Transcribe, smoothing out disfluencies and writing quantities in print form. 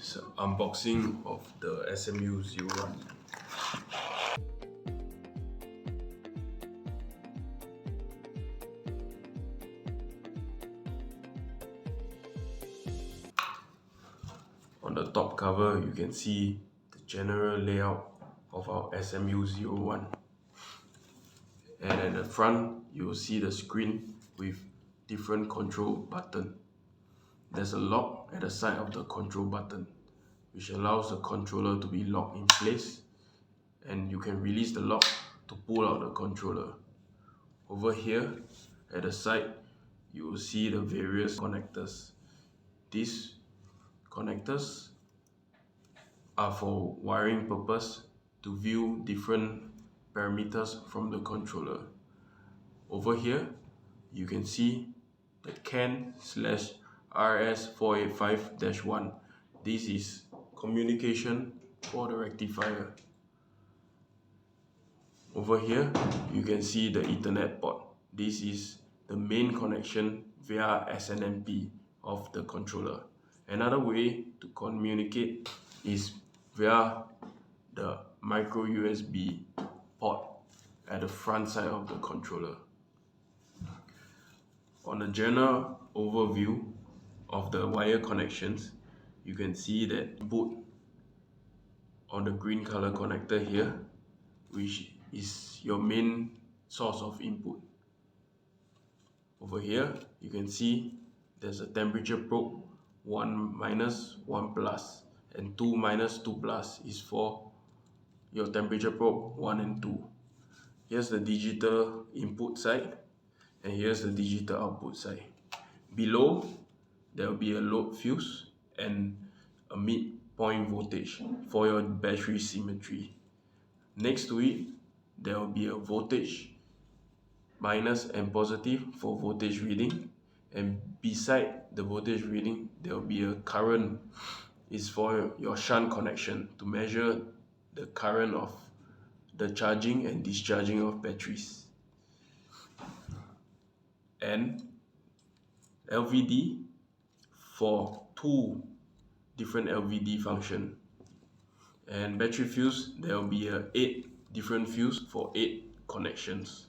unboxing of the SMU01. On the top cover, you can see the general layout of our SMU01. And at the front, you will see the screen with different control buttons. There's a lock at the side of the control button, which allows the controller to be locked in place, and you can release the lock to pull out the controller. Over here at the side, you will see the various connectors. These connectors are for wiring purpose to view different parameters from the controller. Over here, you can see the CAN/RS485-1. This is communication for the rectifier. Over here, you can see the Ethernet port. This is the main connection via SNMP of the controller. Another way to communicate is via the micro USB port at the front side of the controller. On a general overview of the wire connections, you can see that input on the green color connector here, which is your main source of input. Over here, you can see there's a temperature probe 1 minus 1 plus, and 2 minus 2 plus is for your temperature probe 1 and 2. Here's the digital input side, and here's the digital output side. Below, there will be a load fuse and a midpoint voltage for your battery symmetry. Next to it, there will be a voltage minus and positive for voltage reading, and beside the voltage reading, there will be a current. Is for your shunt connection to measure the current of the charging and discharging of batteries. And LVD for 2 different LVD function. And battery fuse, there will be 8 different fuse for 8 connections.